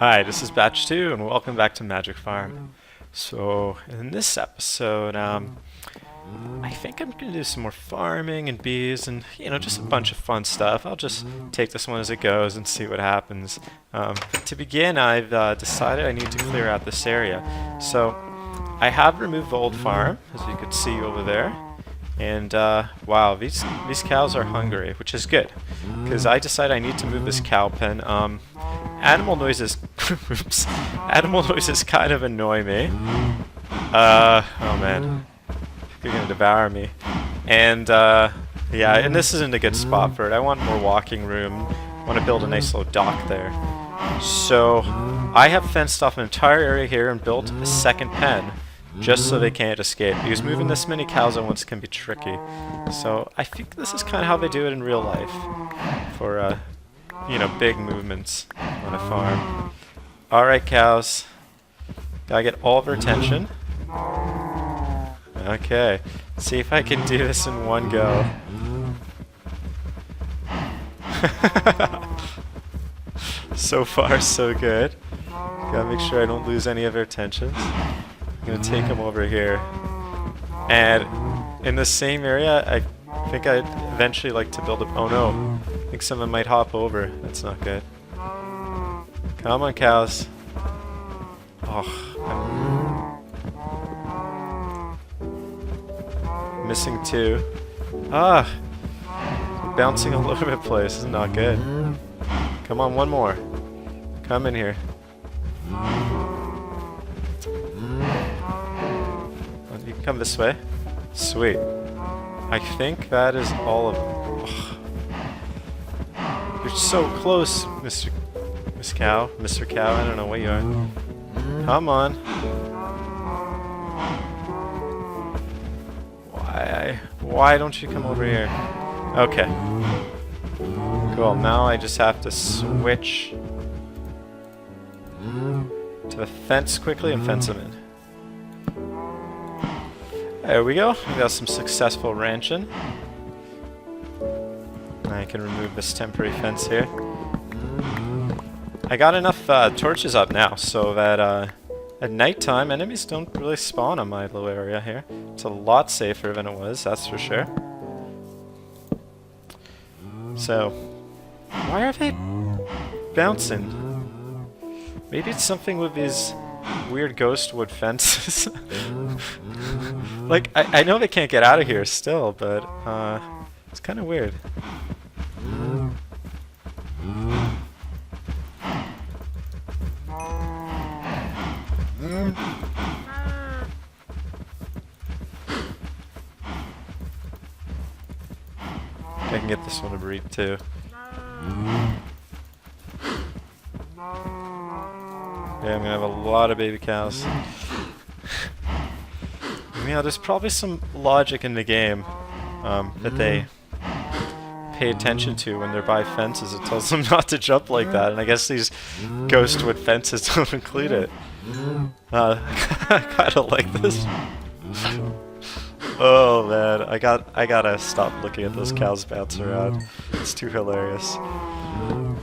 Hi, this is Batch 2, and welcome back to Magicfarm. So, in this episode, I think I'm going to do some more farming and bees and, just a bunch of fun stuff. I'll just take this one as it goes and see what happens. But to begin, I've decided I need to clear out this area. So, I have removed the old farm, as you can see over there. And, wow, these cows are hungry, which is good, because I decided I need to move this cow pen. Animal noises, oops, animal noises kind of annoy me. Oh man, you're gonna devour me. And, yeah, and this isn't a good spot for it. I want more walking room. I want to build a nice little dock there. So, I have fenced off an entire area here and built a second pen, just so they can't escape, because moving this many cows at once can be tricky. So, I think this is kind of how they do it in real life, for, big movements on a farm. Alright, cows. Gotta get all of our attention. Okay. See if I can do this in one go. So far, so good. Gotta make sure I don't lose any of our attention. I'm gonna take them over here. And in the same area, I think I'd eventually like to build a... Oh no. I think someone might hop over. That's not good. Come on, cows. Oh, I'm missing two. Ah! Bouncing all over the place. This is not good. Come on, one more. Come in here. You can come this way. Sweet. I think that is all of them. Oh. You're so close, Mr. Cow. Mr. Cow, I don't know what you are. Come on. Why don't you come over here? Okay. Cool, now I just have to switch to the fence quickly and fence them in. There we go. We got some successful ranching. I can remove this temporary fence here. I got enough torches up now so that at nighttime enemies don't really spawn on my little area here. It's a lot safer than it was, that's for sure. So, why are they bouncing? Maybe it's something with these weird ghost wood fences. Like, I know they can't get out of here still, but it's kind of weird. I can get this one to breed too. Yeah, I'm gonna have a lot of baby cows. Yeah, there's probably some logic in the game that they pay attention to when they're by fences. It tells them not to jump like that, and I guess these ghost wood fences don't include it. I kinda like this. Oh man, I gotta stop looking at those cows bounce around. It's too hilarious.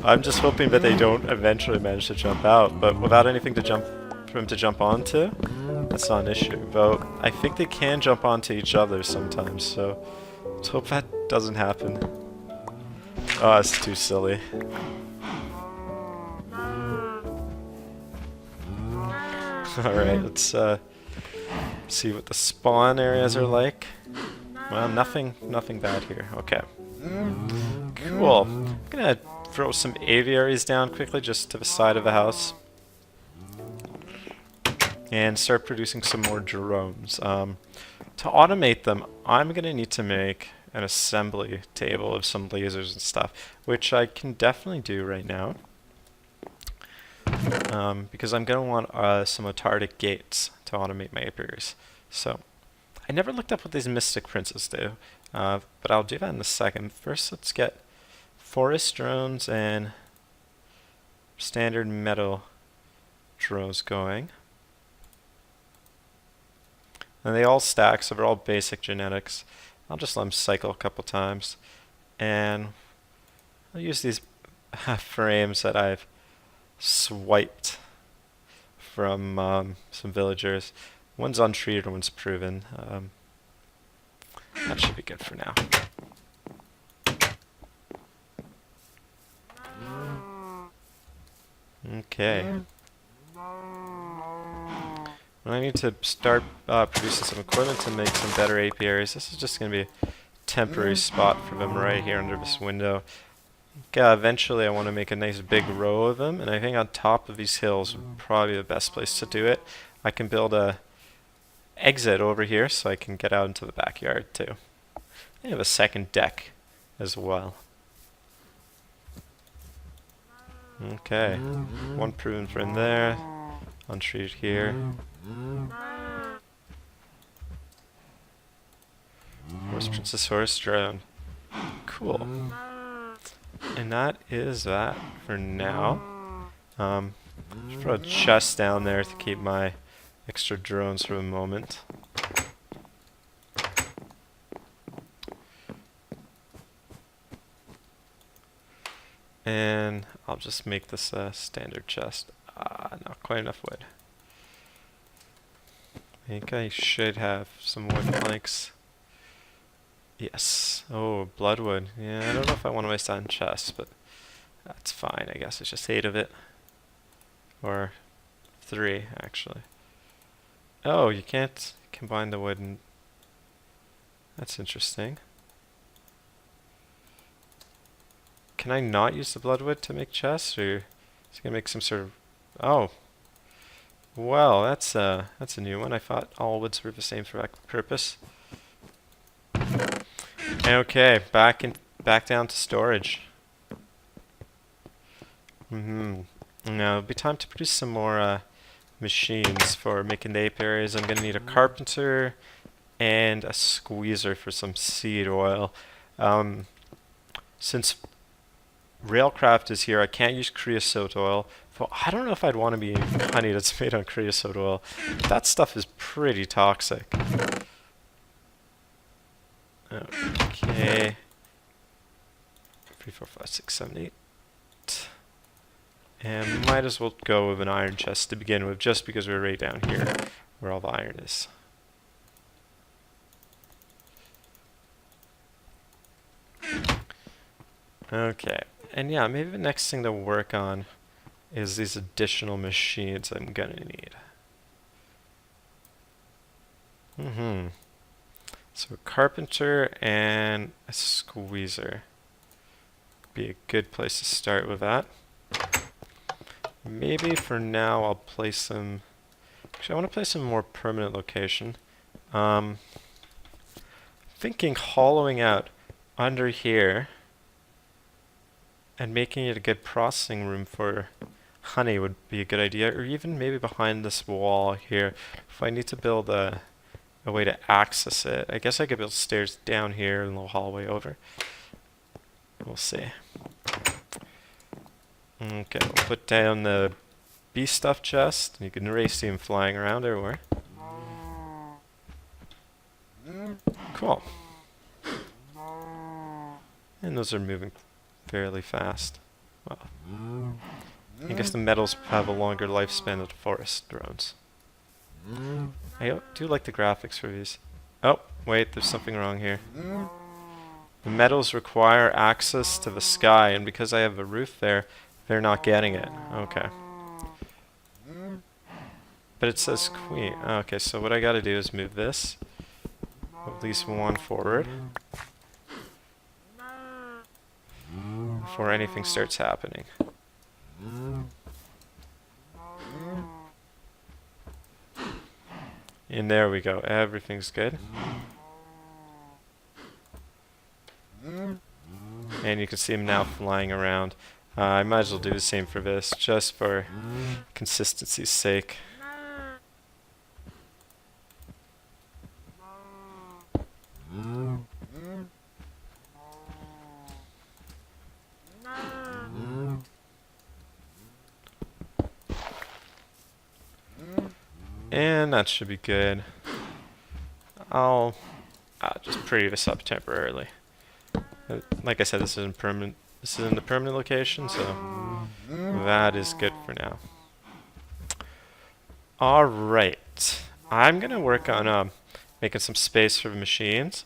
I'm just hoping that they don't eventually manage to jump out, but without anything to jump for them to jump onto, that's not an issue. Though I think they can jump onto each other sometimes, so let's hope that doesn't happen. Oh, it's too silly. Alright, let's see what the spawn areas are like. Well, nothing bad here. Okay. Cool. I'm gonna throw some aviaries down quickly just to the side of the house. And start producing some more drones. To automate them, I'm gonna need to make an assembly table of some lasers and stuff, which I can definitely do right now. Because I'm going to want some autardic gates to automate my apiaries. So, I never looked up what these mystic princes do, but I'll do that in a second. First, let's get forest drones and standard metal drones going. And they all stack, so they're all basic genetics. I'll just let them cycle a couple times. And I'll use these frames that I've swiped from some villagers. One's untreated, one's proven. That should be good for now. Okay. I need to start producing some equipment to make some better apiaries. This is just going to be a temporary spot for them right here under this window. Eventually I want to make a nice big row of them, and I think on top of these hills would probably be the best place to do it. I can build a exit over here so I can get out into the backyard too. I have a second deck as well. Okay, one proven friend there, untreated here. Where's Princess Horse Drone? Cool. And that is that for now. Just put a chest down there to keep my extra drones for a moment. And I'll just make this a standard chest. Not quite enough wood. I think I should have some wood planks. Yes. Oh, bloodwood. Yeah, I don't know if I want to waste that on chests, but that's fine. I guess it's just 8 of it. Or 3, actually. Oh, you can't combine the wood and... That's interesting. Can I not use the bloodwood to make chests, or is it gonna make some sort of... Oh. Well, that's a new one. I thought all woods were the same for that purpose. Okay, back down to storage. Now it'll be time to produce some more machines for making the apiaries. I'm gonna need a carpenter and a squeezer for some seed oil. Since Railcraft is here, I can't use creosote oil. So I don't know if I'd want to be eating honey that's made on creosote oil. That stuff is pretty toxic. Okay. 3, 4, 5, 6, 7, 8. And might as well go with an iron chest to begin with, just because we're right down here where all the iron is. Okay. And yeah, maybe the next thing to work on is these additional machines I'm gonna need. So a carpenter and a squeezer be a good place to start with that. Maybe for now I'll place them... Actually, I want to place them in a more permanent location. Thinking hollowing out under here and making it a good processing room for honey would be a good idea, or even maybe behind this wall here. If I need to build a way to access it, I guess I could build stairs down here and a little hallway over. We'll see. Okay, we'll put down the bee stuff chest. You can already see them flying around everywhere. Cool. And those are moving fairly fast. Well, I guess the metals have a longer lifespan of the forest drones. I do like the graphics for these. Oh, wait, there's something wrong here. The metals require access to the sky, and because I have a roof there, they're not getting it. Okay. But it says queen. Okay, so what I gotta do is move this at least one forward before anything starts happening. And there we go. Everything's good. And you can see them now flying around. I might as well do the same for this, just for consistency's sake. And that should be good. I'll just pretty this up temporarily. Like I said, this isn't permanent. This isn't the permanent location, so that is good for now. Alright, I'm going to work on making some space for the machines,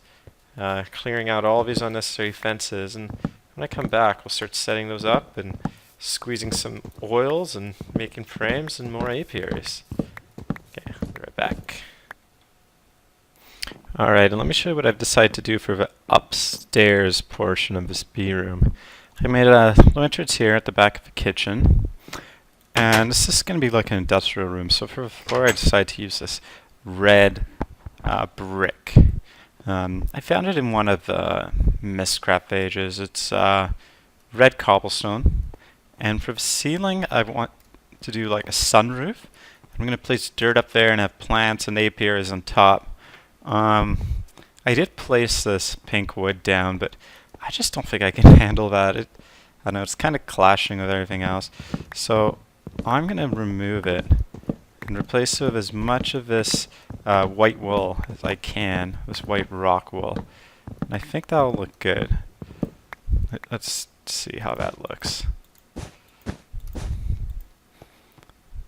clearing out all these unnecessary fences, and when I come back we'll start setting those up and squeezing some oils and making frames and more apiaries. Okay, I'll be right back. Alright, and let me show you what I've decided to do for the upstairs portion of this bee room. I made a little entrance here at the back of the kitchen. And this is going to be like an industrial room. So for the floor, I decided to use this red brick. I found it in one of the Mistcraft pages. It's red cobblestone. And for the ceiling, I want to do like a sunroof. I'm going to place dirt up there and have plants and apiaries on top. I did place this pink wood down, but I just don't think I can handle that. I know it's kind of clashing with everything else. So I'm going to remove it and replace it with as much of this white wool as I can, this white rock wool. And I think that'll look good. Let's see how that looks.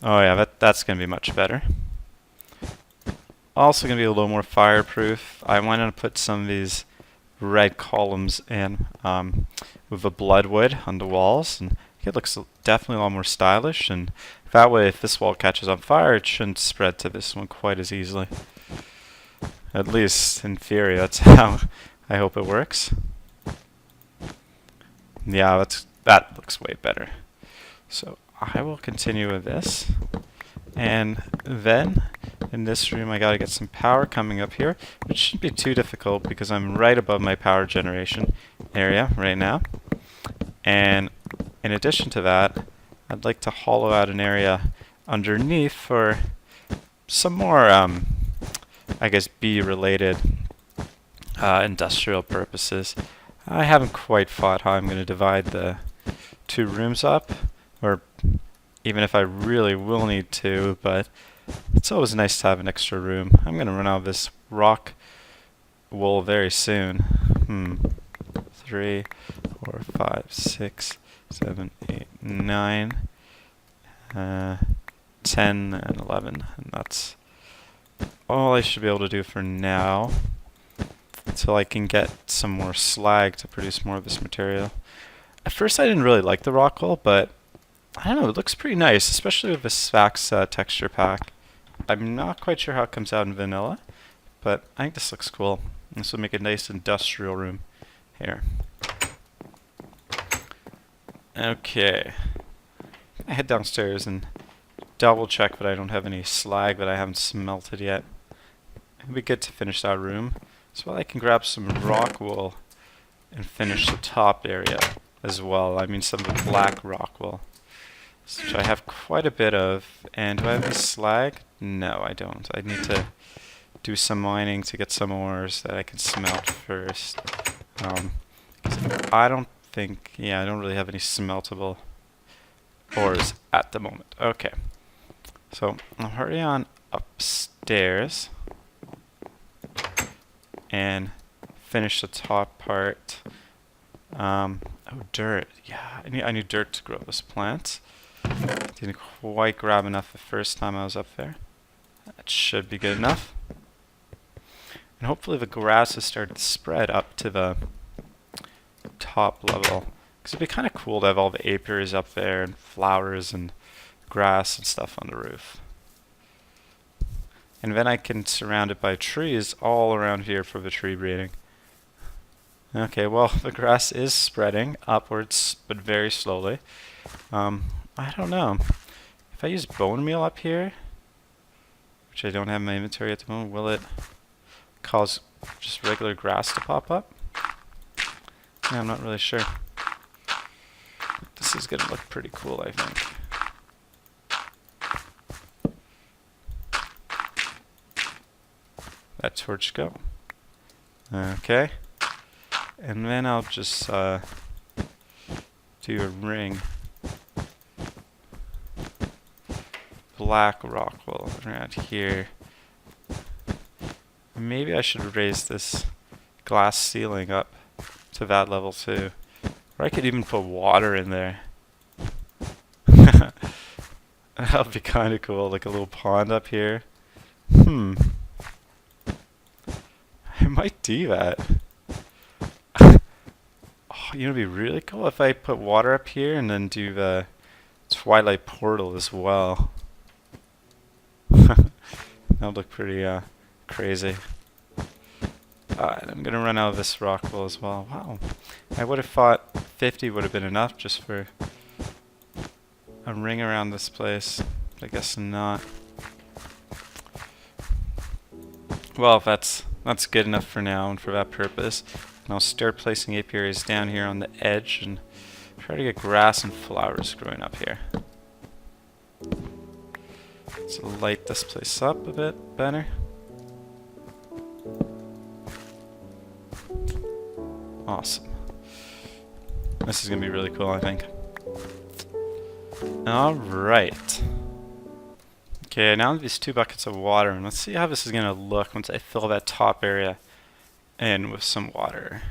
Oh yeah, that's going to be much better. Also going to be a little more fireproof. I wanted to put some of these red columns in with the bloodwood on the walls, and it looks definitely a lot more stylish, and that way if this wall catches on fire it shouldn't spread to this one quite as easily. At least in theory, that's how I hope it works. Yeah, that looks way better. So I will continue with this, and then in this room I gotta get some power coming up here, which shouldn't be too difficult because I'm right above my power generation area right now. And in addition to that, I'd like to hollow out an area underneath for some more, I guess, bee-related industrial purposes. I haven't quite thought how I'm going to divide the two rooms up, or even if I really will need to, but it's always nice to have an extra room. I'm going to run out of this rock wool very soon. 3, 4, 5, 6, 7, 8, 9, 10, and 11. And that's all I should be able to do for now, until I can get some more slag to produce more of this material. At first I didn't really like the rock wool, but I don't know, it looks pretty nice, especially with this Sfax texture pack. I'm not quite sure how it comes out in vanilla, but I think this looks cool. This will make a nice industrial room here. Okay, I head downstairs and double check that I don't have any slag that I haven't smelted yet. It'd be good to finish that room. So I can grab some rock wool and finish the top area as well. I mean some of the black rock wool, which I have quite a bit of. And do I have any slag? No, I don't. I need to do some mining to get some ores that I can smelt first. I don't really have any smeltable ores at the moment. Okay, so I'll hurry on upstairs and finish the top part. Oh, dirt. Yeah, I need dirt to grow this plant. Didn't quite grab enough the first time I was up there. That should be good enough. And hopefully the grass has started to spread up to the top level. Because it'd be kind of cool to have all the apiaries up there and flowers and grass and stuff on the roof. And then I can surround it by trees all around here for the tree breeding. Okay, well, the grass is spreading upwards, but very slowly. I don't know. If I use bone meal up here, which I don't have in my inventory at the moment, will it cause just regular grass to pop up? Yeah, I'm not really sure. This is going to look pretty cool, I think. That torch go. Okay. And then I'll just do a ring. Black rock wool around here. Maybe I should raise this glass ceiling up to that level too. Or I could even put water in there. That would be kind of cool, like a little pond up here. Hmm. I might do that. Oh, you know, it'd be really cool if I put water up here and then do the Twilight Portal as well. That would look pretty crazy. And I'm gonna run out of this rock wool as well. Wow. I would have thought 50 would have been enough just for a ring around this place. But I guess not. Well, that's good enough for now and for that purpose. And I'll start placing apiaries down here on the edge and try to get grass and flowers growing up here. Let's light this place up a bit better. Awesome. This is going to be really cool, I think. Alright. Okay, now these 2 buckets of water, and let's see how this is going to look once I fill that top area in with some water.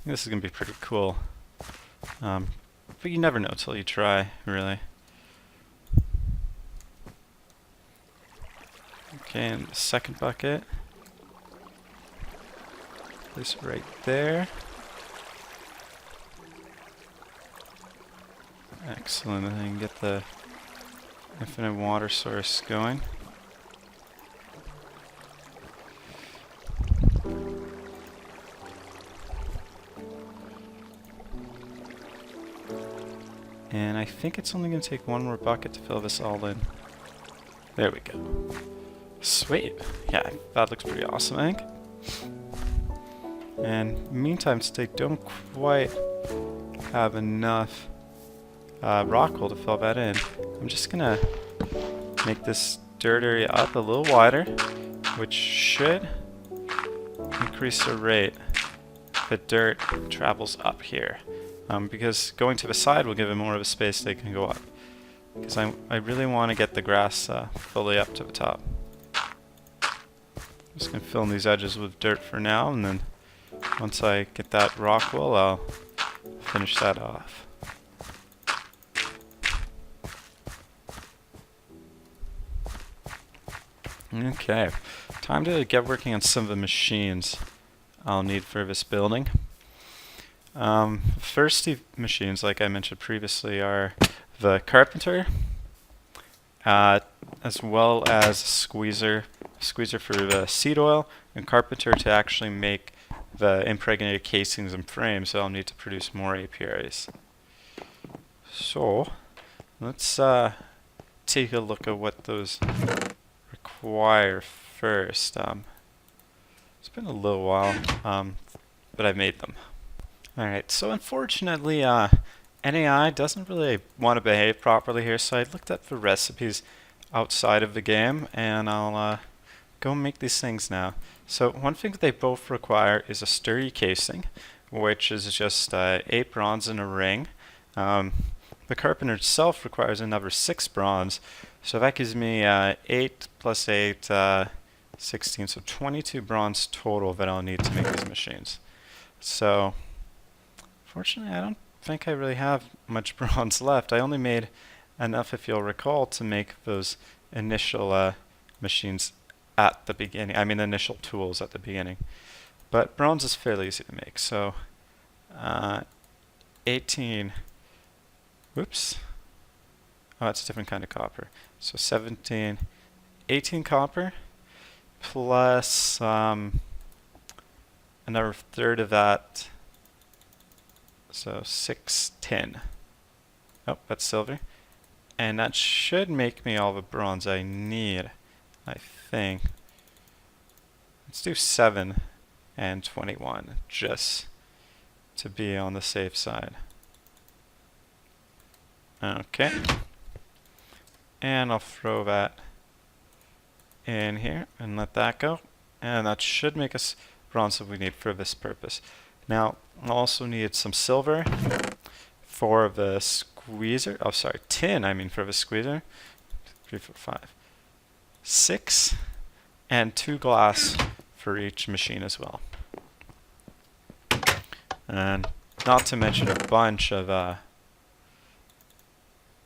This is going to be pretty cool. But you never know till you try, really. Okay, and the second bucket. Place it right there. Excellent, and then you can get the infinite water source going. And I think it's only going to take 1 more bucket to fill this all in. There we go. Sweet. Yeah, that looks pretty awesome, I think. And meantime, since I don't quite have enough rock wool to fill that in, I'm just going to make this dirt area up a little wider, which should increase the rate the dirt travels up here. Because going to the side will give it more of a space they can go up. Because I really want to get the grass fully up to the top. I'm just going to fill in these edges with dirt for now, and then once I get that rock wool, I'll finish that off. Okay, time to get working on some of the machines I'll need for this building. First two machines, like I mentioned previously, are the carpenter, as well as squeezer for the seed oil, and carpenter to actually make the impregnated casings and frames, so I'll need to produce more apiaries. So, let's take a look at what those require first. It's been a little while, but I've made them. Alright, so unfortunately, NAI doesn't really want to behave properly here, so I looked up the recipes outside of the game, and I'll go make these things now. So one thing that they both require is a sturdy casing, which is just 8 bronze in a ring. The carpenter itself requires another 6 bronze, so that gives me 8 plus 8, 16, so 22 bronze total that I'll need to make these machines. So, fortunately, I don't think I really have much bronze left. I only made enough, if you'll recall, to make those initial machines at the beginning. I mean, initial tools at the beginning. But bronze is fairly easy to make, so 18. Whoops. Oh, that's a different kind of copper. So 17, 18 copper, plus another third of that, so 6 tin. Oh, that's silver. And that should make me all the bronze I need, I think. Let's do 7 and 21, just to be on the safe side. Okay. And I'll throw that in here and let that go. And that should make us bronze that we need for this purpose. Now, I'll also need some silver for the squeezer. Oh, sorry, tin, I mean, for the squeezer. 3, 4, 5. 6 and 2 glass for each machine as well. And not to mention a bunch of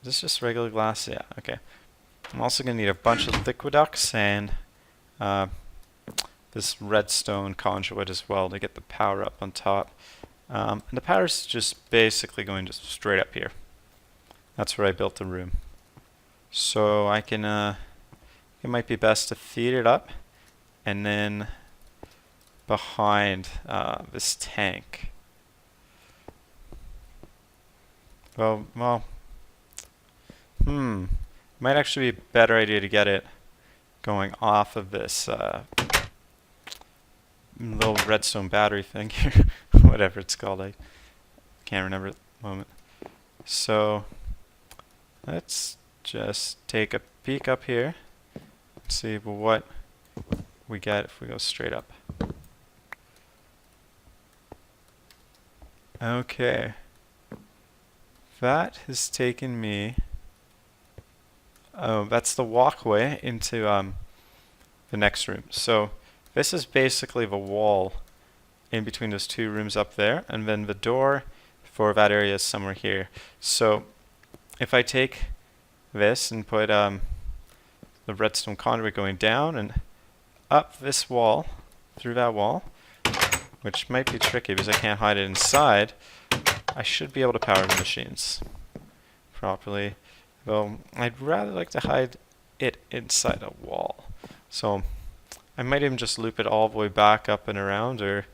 Is this just regular glass? Yeah, okay. I'm also going to need a bunch of liquiducts and this redstone conduit as well to get the power up on top. And the power's just basically going just straight up here. That's where I built the room. So I can, it might be best to feed it up and then behind this tank. Well, might actually be a better idea to get it going off of this little redstone battery thing here, whatever it's called. I can't remember at the moment. So let's just take a peek up here and see what we get if we go straight up. Okay. That has taken me... Oh, that's the walkway into the next room. So this is basically the wall in between those two rooms up there, and then the door for that area is somewhere here. So if I take this and put the redstone conduit going down and up this wall, through that wall, which might be tricky because I can't hide it inside, I should be able to power the machines properly. Though I'd rather like to hide it inside a wall. So I might even just loop it all the way back up and around, or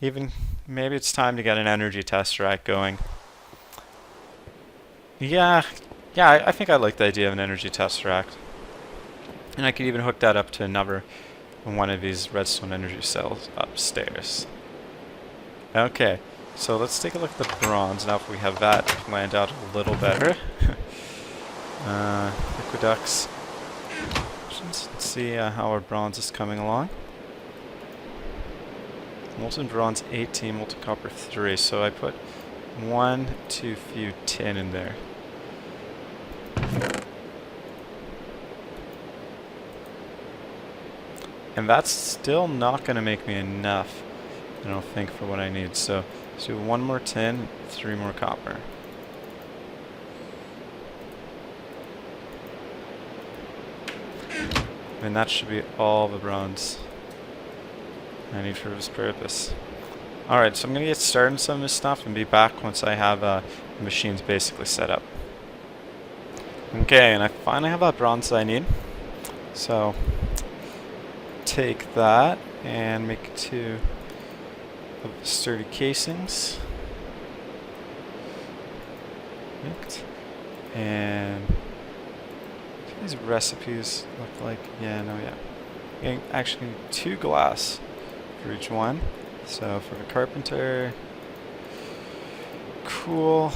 even maybe it's time to get an energy tesseract going. Yeah, I think I like the idea of an energy tesseract. And I could even hook that up to another one of these redstone energy cells upstairs. Okay, so let's take a look at the bronze now if we have that planned out a little better. Liquiducts. Let's see how our bronze is coming along. Molten bronze 18, molten copper 3. So I put 1 too few tin in there. And that's still not going to make me enough, I don't think, for what I need. So let's do 1 more tin, 3 more copper. And that should be all the bronze I need for this purpose. Alright, so I'm going to get started on some of this stuff and be back once I have the machines basically set up. Okay, and I finally have that bronze that I need. So take that and make 2 of the sturdy casings. And these recipes look like, getting actually 2 glass for each one. So for the carpenter, cool.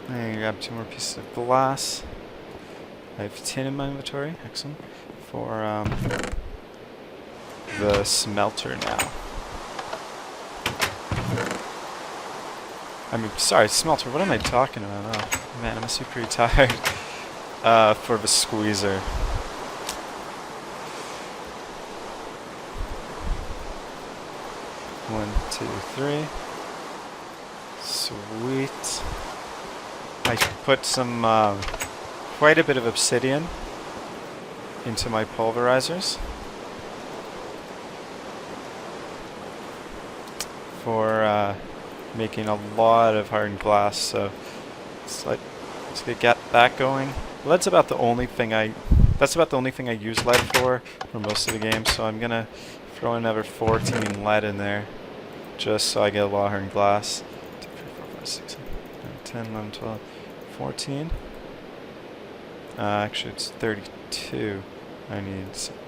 And grab 2 more pieces of glass. I have tin in my inventory, excellent. For the smelter now. I mean, sorry, smelter, what am I talking about? Oh man, I must be pretty tired. For the squeezer. One, two, three. Sweet. I put some, quite a bit of obsidian into my pulverizers for making a lot of hardened glass. So let's get that going. Lead's about the only thing that's about the only thing I use lead for most of the game, so I'm gonna throw another 14 lead in there just so I get a lot of hardened glass. 2, 3, 4, 5, 6, 7, 10, 11, 12, 14. Actually it's 32. I need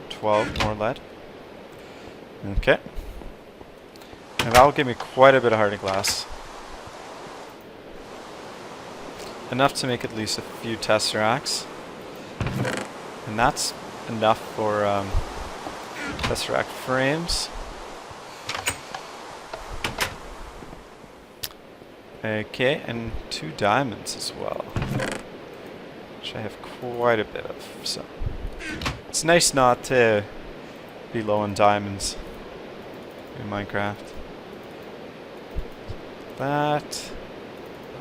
12 more lead. Okay. And that'll give me quite a bit of hardened glass. Enough to make at least a few tesseracts. And that's enough for tesseract frames. Okay, and 2 diamonds as well, which I have quite a bit of. So it's nice not to be low on diamonds in Minecraft. That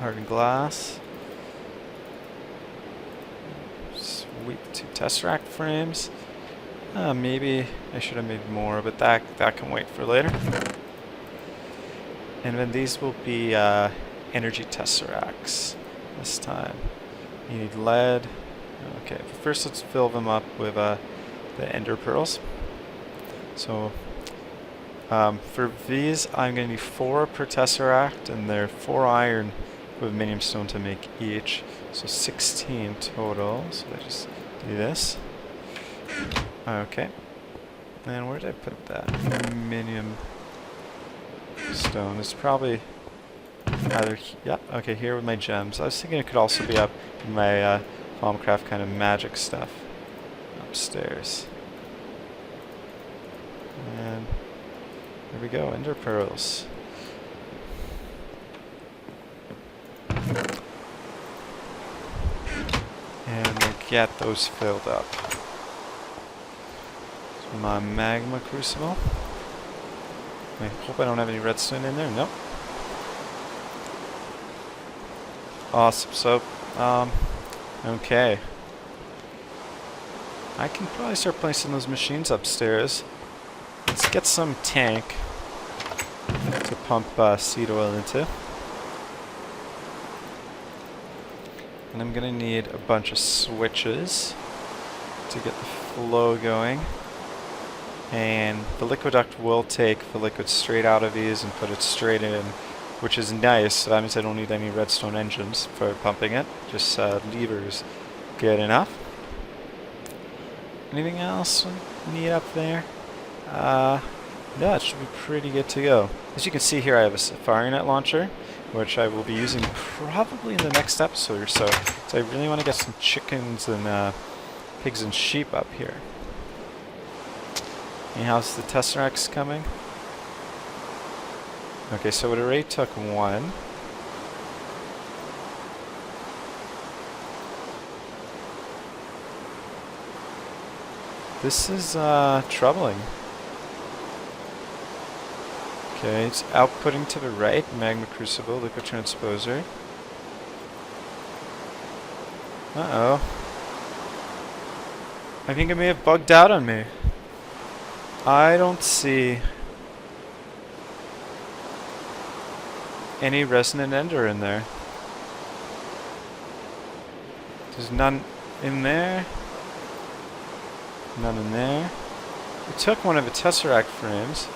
hardened glass. Sweet. 2 Tesseract frames. Maybe I should have made more, but that can wait for later. And then these will be energy tesseracts this time. You need lead. Okay, but first let's fill them up with the ender pearls. So for these, I'm going to need 4 per tesseract, and they're 4 iron with minium stone to make each. So 16 total. So I just do this. Okay. And where did I put that? Minium stone. It's probably either, yeah, okay, here with my gems. I was thinking it could also be up in my Bombcraft kind of magic stuff upstairs. And there we go, ender pearls. And we'll get those filled up. So my magma crucible. I hope I don't have any redstone in there. Nope. Awesome. So, okay. I can probably start placing those machines upstairs. Let's get some tank to pump seed oil into. And I'm gonna need a bunch of switches to get the flow going. And the liquid duct will take the liquid straight out of these and put it straight in, which is nice. So that means I don't need any redstone engines for pumping it. Just levers, good enough. Anything else we need up there? No, it should be pretty good to go. As you can see here, I have a Safari Net launcher, which I will be using probably in the next episode or so. So I really want to get some chickens and pigs and sheep up here. And how's the tesseracts coming? Okay, so it already took 1. This is troubling. Okay, it's outputting to the right, magma crucible, liquid transposer. Uh-oh. I think it may have bugged out on me. I don't see any resonant ender in there. There's none in there. None in there. It took one of the tesseract frames,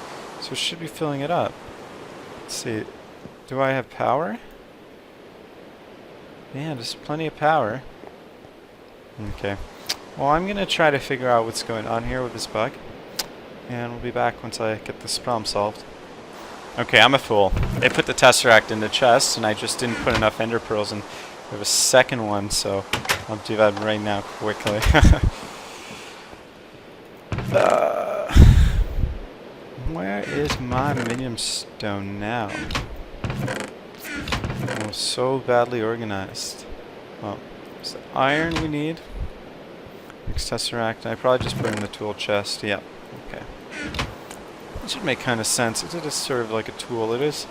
so it should be filling it up. Let's see. Do I have power? Yeah, there's plenty of power. Okay. Well, I'm going to try to figure out what's going on here with this bug. And we'll be back once I get this problem solved. Okay, I'm a fool. They put the tesseract in the chest, and I just didn't put enough ender pearls in. We have a second one, so I'll do that right now quickly. Where is my minium stone now? Oh, so badly organized. Well, it's the iron we need. Next tesseract. I probably just put it in the tool chest. Yep. Okay. That should make kind of sense. It is sort of like a tool. It is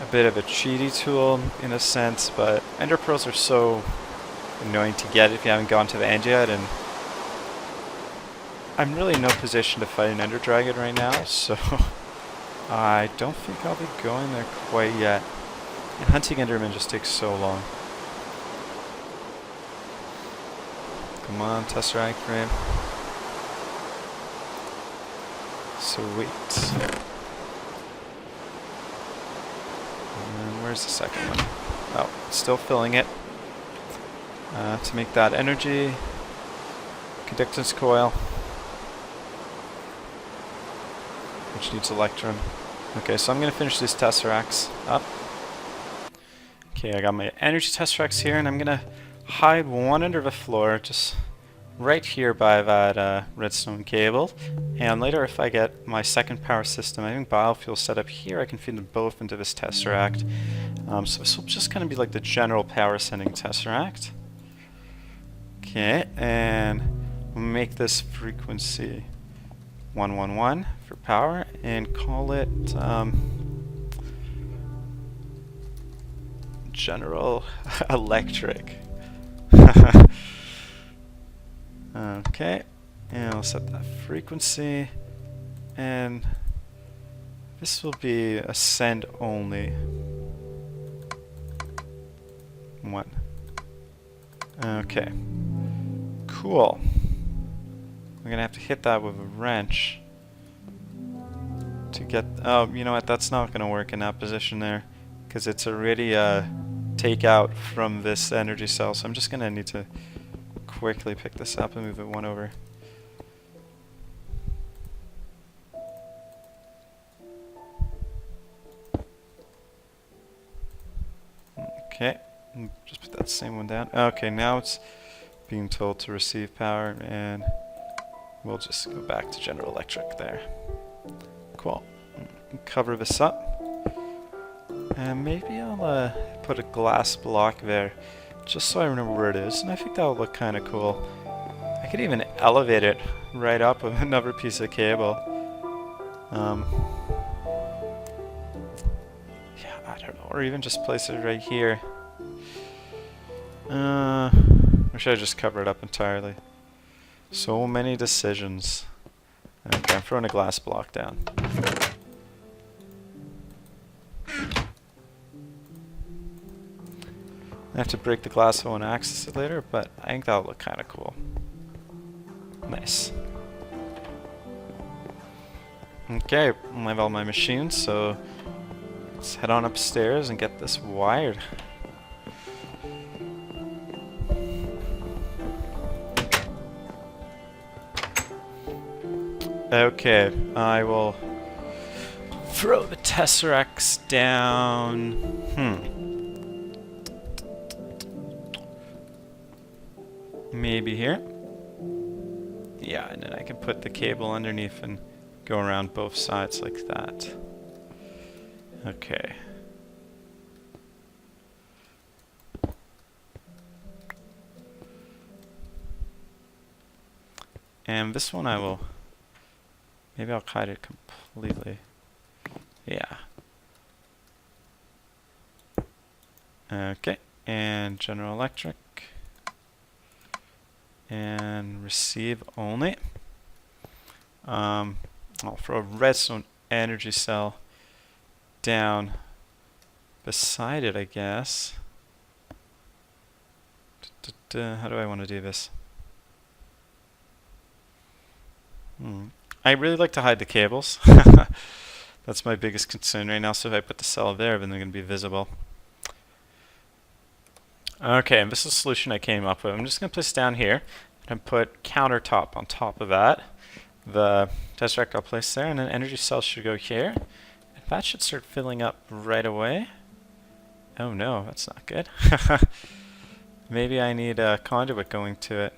a bit of a cheaty tool in a sense, but ender pearls are so annoying to get if you haven't gone to the end yet, and I'm really in no position to fight an ender dragon right now, so I don't think I'll be going there quite yet. And hunting endermen just takes so long. Come on, tesseract frame. Sweet. And where's the second one? Oh, still filling it. To make that energy conductance coil, which needs electrum. Okay, so I'm going to finish these tesseracts up. Okay, I got my energy tesseracts here, and I'm going to hide one under the floor, just right here by that redstone cable. And later, if I get my second power system, I think biofuel set up here, I can feed them both into this tesseract. So this will just kind of be like the general power sending tesseract. Okay, and we'll make this frequency 111 for power and call it General Electric. Okay, and I'll set that frequency, and this will be a send only. 1. Okay. Cool. I'm gonna have to hit that with a wrench to get. Oh, you know what? That's not gonna work in that position there, because it's already take out from this energy cell. So I'm just gonna need to quickly pick this up and move it 1 over. Okay, just put that same one down. Okay, now it's being told to receive power, and we'll just go back to General Electric there. Cool. Cover this up. And maybe I'll put a glass block there, just so I remember where it is, and I think that will look kind of cool. I could even elevate it right up with another piece of cable. Yeah, I don't know, or even just place it right here. Or should I just cover it up entirely? So many decisions. Okay, I'm throwing a glass block down. I have to break the glass so I want to access it later, but I think that'll look kind of cool. Nice. Okay, I have all my machines, so let's head on upstairs and get this wired. Okay, I will throw the Tesseracts down. Maybe here. Yeah, and then I can put the cable underneath and go around both sides like that. Okay. And this one I will... Maybe I'll hide it completely. Yeah. Okay, and General Electric. And receive only. I'll throw a redstone energy cell down beside it, I guess. How do I want to do this? I really like to hide the cables. That's my biggest concern right now. So if I put the cell there, then they're going to be visible. Okay, and this is the solution I came up with. I'm just going to place it down here and put countertop on top of that. The Tesseract I'll place there, and then energy cells should go here. And that should start filling up right away. Oh no, that's not good. Maybe I need a conduit going to it.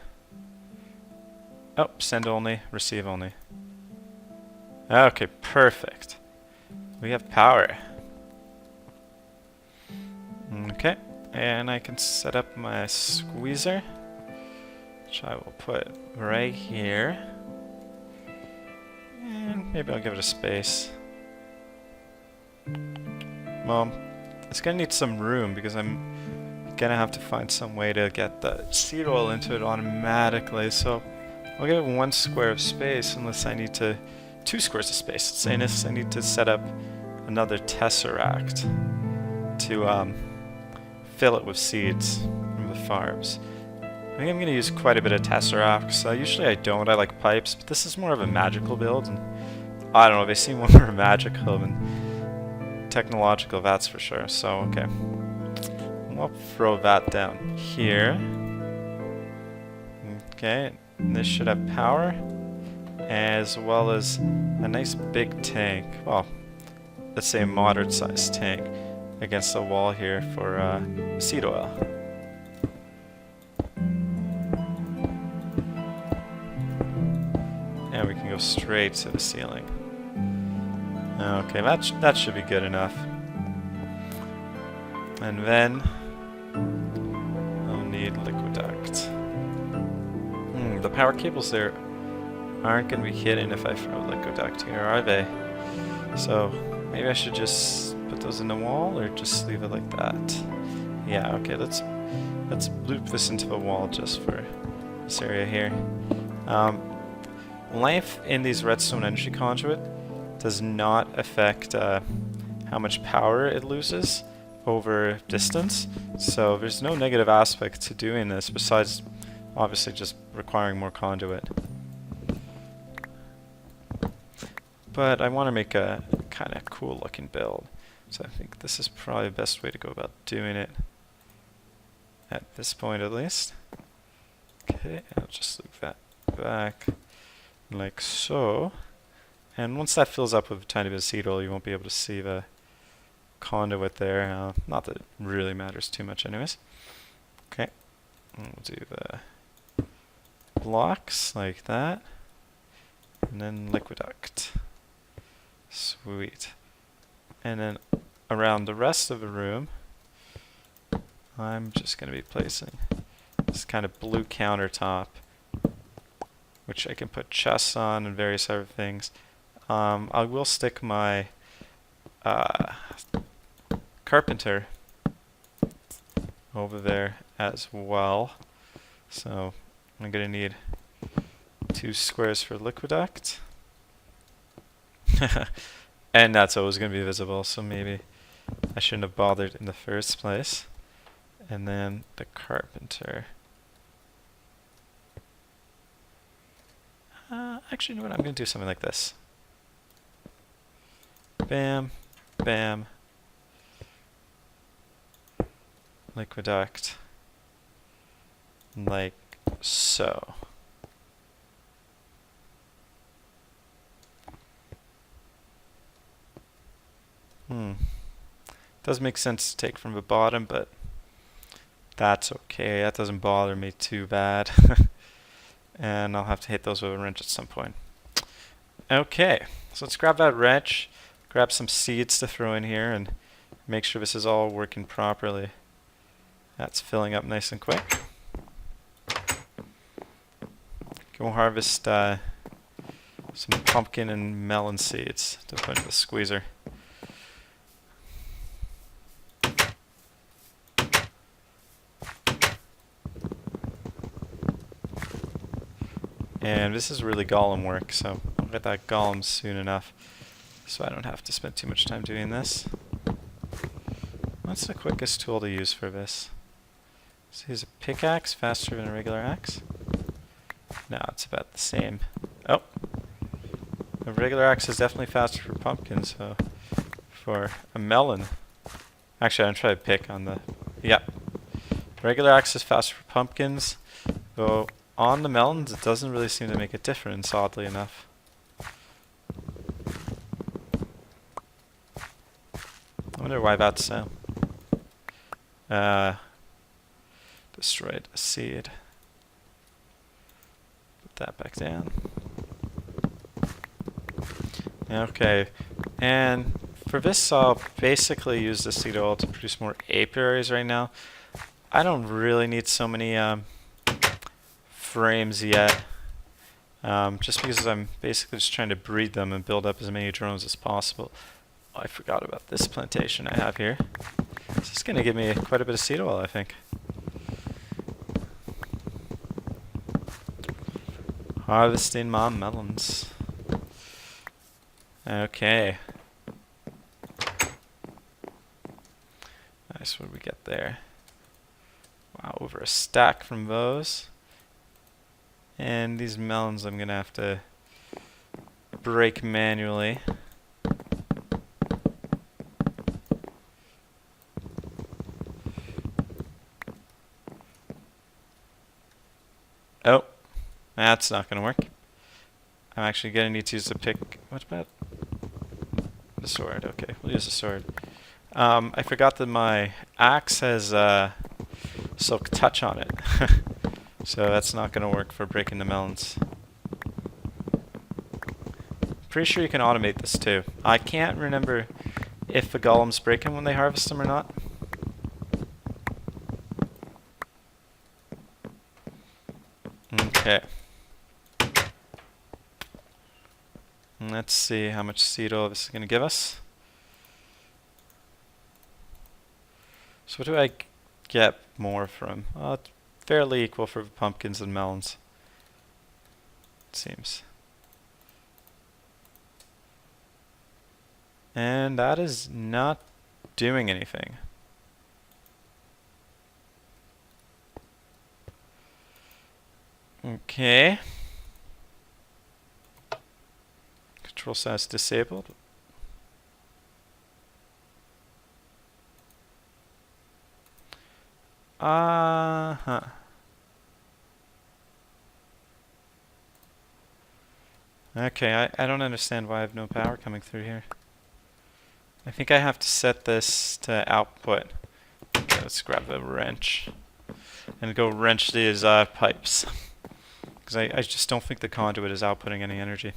Oh, send only, receive only. Okay, perfect. We have power. Okay. And I can set up my squeezer, which I will put right here. And maybe I'll give it a space. Well, it's gonna need some room because I'm gonna have to find some way to get the seed oil into it automatically. So I'll give it 1 square of space unless I need to 2 squares of space. Saying this, I need to set up another Tesseract to fill it with seeds from the farms. I think I'm going to use quite a bit of Tesseracts. Usually I don't, I like pipes, but this is more of a magical build, and I don't know, they seem more magical than technological, that's for sure. So, okay. I'll throw that down here. Okay, and this should have power, as well as a nice big tank. Well, let's say a moderate sized tank against the wall here for seed oil. And we can go straight to the ceiling. Okay, that should be good enough. And then I'll need liquid duct. The power cables there aren't going to be hidden if I throw liquid duct here, are they? So maybe I should just put those in the wall, or just leave it like that. Yeah, okay, let's loop this into the wall just for this area here. Length in these redstone energy conduit does not affect how much power it loses over distance, so there's no negative aspect to doing this besides obviously just requiring more conduit. But I want to make a kind of cool looking build, so I think this is probably the best way to go about doing it at this point at least. Okay, I'll just loop that back like so, and once that fills up with a tiny bit of seed oil, you won't be able to see the conduit there. Not that it really matters too much anyways. Okay, and we'll do the blocks like that, and then liquiduct. Sweet. And then around the rest of the room, I'm just going to be placing this kind of blue countertop, which I can put chests on and various other things. I will stick my carpenter over there as well. So I'm going to need 2 squares for liquiduct. And that's always going to be visible, so maybe I shouldn't have bothered in the first place. And then the carpenter. Actually, you know what? I'm going to do something like this. Bam, bam. Liquiduct. Like so. Does make sense to take from the bottom, but that's okay. That doesn't bother me too bad. And I'll have to hit those with a wrench at some point. Okay, so let's grab that wrench, grab some seeds to throw in here, and make sure this is all working properly. That's filling up nice and quick. Go harvest some pumpkin and melon seeds to put in the squeezer. And this is really golem work, so I'll get that golem soon enough so I don't have to spend too much time doing this. What's the quickest tool to use for this? So use a pickaxe faster than a regular axe? No, it's about the same. Oh! A regular axe is definitely faster for pumpkins, so for a melon. Actually, I'm trying to pick on the... Yeah. Regular axe is faster for pumpkins, though on the melons it doesn't really seem to make a difference, oddly enough. I wonder why that's so. Destroyed a seed. Put that back down. Okay, and for this I'll basically use the seed oil to produce more apiaries right now. I don't really need so many frames yet, just because I'm basically just trying to breed them and build up as many drones as possible. Oh, I forgot about this plantation I have here. This is going to give me quite a bit of seed oil, I think. Harvesting my melons. Okay. Nice, what do we get there? Wow, over a stack from those. And these melons I'm going to have to break manually. Oh, that's not going to work. I'm actually going to need to use the pick. What about the sword? Okay, we'll use the sword. I forgot that my axe has silk touch on it. So that's not going to work for breaking the melons. Pretty sure you can automate this too. I can't remember if the golems break them when they harvest them or not. Okay. Let's see how much seed oil this is going to give us. So what do I get more from? It's fairly equal for pumpkins and melons. it seems. And that is not doing anything. Okay. Control size disabled. Uh-huh. Okay, I don't understand why I have no power coming through here. I think I have to set this to output. Okay, let's grab a wrench and go wrench these pipes. Because I just don't think the conduit is outputting any energy.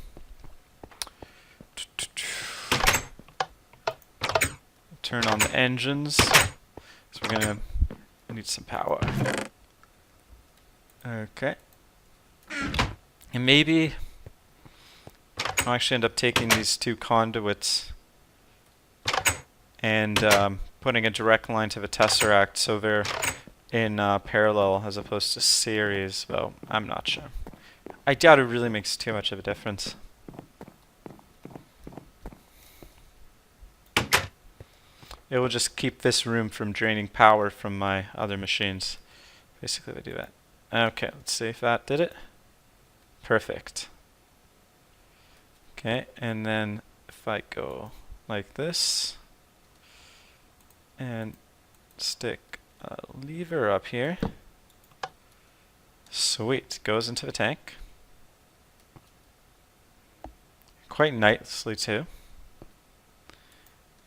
Turn on the engines. So we're gonna need some power. Okay. And maybe I'll actually end up taking these two conduits and putting a direct line to the tesseract so they're in parallel as opposed to series. Well, I'm not sure. I doubt it really makes too much of a difference. It will just keep this room from draining power from my other machines. Basically, they do that. Okay, let's see if that did it. Perfect. Okay, and then if I go like this and stick a lever up here, sweet, goes into the tank. Quite nicely too.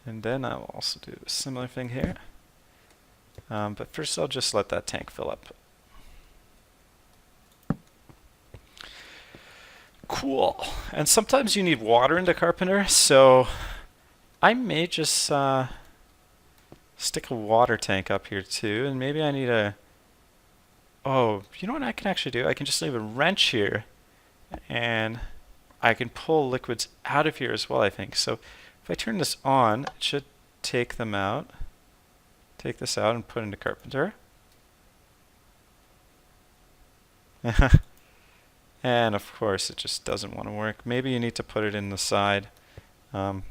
And then I'll also do a similar thing here. But first I'll just let that tank fill up. Cool. And sometimes you need water in the carpenter, so I may just stick a water tank up here too, and maybe I need a... Oh, you know what I can actually do? I can just leave a wrench here, and I can pull liquids out of here as well, I think. So if I turn this on, it should take them out. Take this out and put it into carpenter. And of course it just doesn't want to work. Maybe you need to put it in the side. I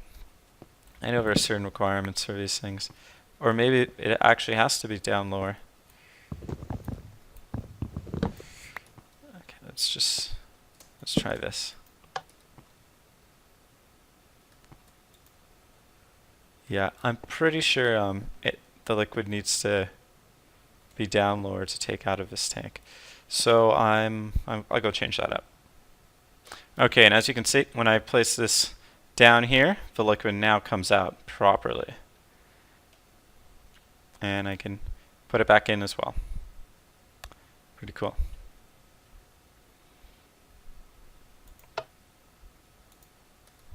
know there are certain requirements for these things. Or maybe it actually has to be down lower. Okay, let's try this. Yeah, I'm pretty sure the liquid needs to be down lower to take out of this tank. So I'll go change that up. Okay, and as you can see, when I place this down here, the liquid now comes out properly. And I can put it back in as well. Pretty cool.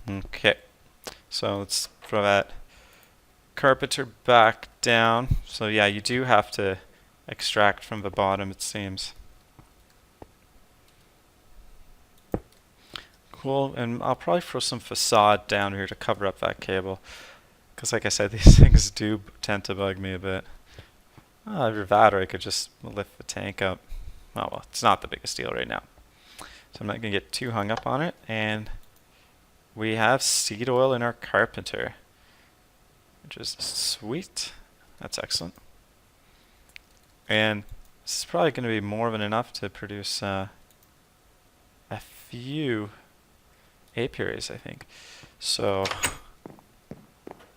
Okay, so let's throw that carpenter back down. So yeah, you do have to extract from the bottom, it seems. Cool, and I'll probably throw some facade down here to cover up that cable. Because like I said, these things do tend to bug me a bit. Either that or I could just lift the tank up. Oh well, it's not the biggest deal right now. So I'm not going to get too hung up on it. And we have seed oil in our carpenter, which is sweet. That's excellent. And this is probably going to be more than enough to produce a few apiaries, I think. So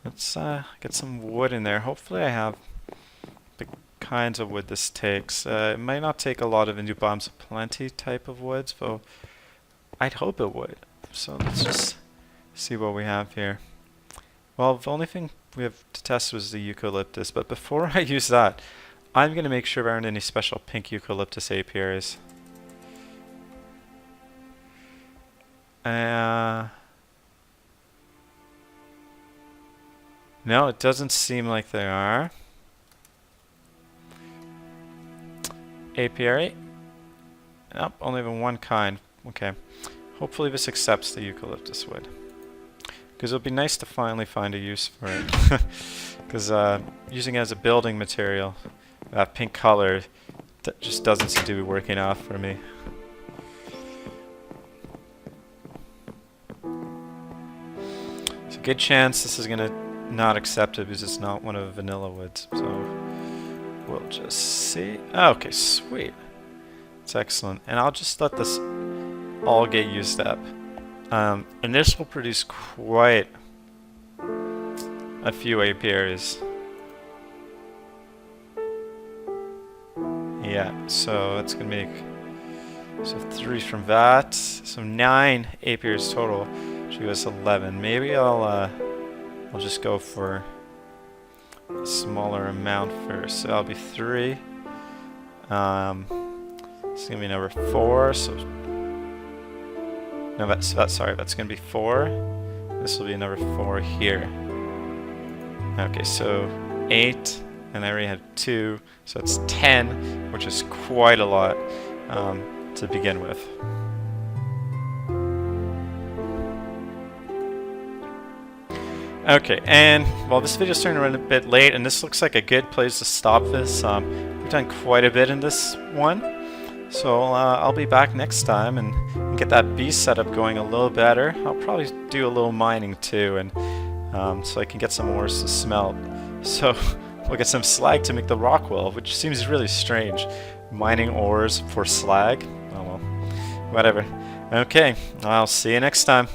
let's get some wood in there. Hopefully I have the kinds of wood this takes. It might not take a lot of Bombs Plenty type of woods, though I'd hope it would. So let's just see what we have here. Well, the only thing we have to test was the eucalyptus, but before I use that, I'm going to make sure there aren't any special pink eucalyptus apiaries. No, it doesn't seem like there are. Apiary? Nope, only the one kind. Okay. Hopefully this accepts the eucalyptus wood. Because it would be nice to finally find a use for it. Because using it as a building material, that pink color, that just doesn't seem to be working out for me. good chance this is gonna not accept it because it's not one of vanilla woods. So we'll just see. Oh, okay, sweet. It's excellent. And I'll just let this all get used up. And this will produce quite a few apiaries. Yeah, so that's gonna make 3 from that. So 9 apiaries total. Should give us 11. Maybe I'll just go for a smaller amount first. So that'll be 3. This is gonna be number 4. So no, that's gonna be 4. This will be number 4 here. Okay, so 8, and I already had 2, so it's 10, which is quite a lot to begin with. Okay, and well, this video's starting to run a bit late, and this looks like a good place to stop this. We've done quite a bit in this one, so I'll be back next time and get that bee setup going a little better. I'll probably do a little mining too, and so I can get some ores to smelt. So we'll get some slag to make the Rockwell, which seems really strange. Mining ores for slag. Oh well, whatever. Okay, I'll see you next time.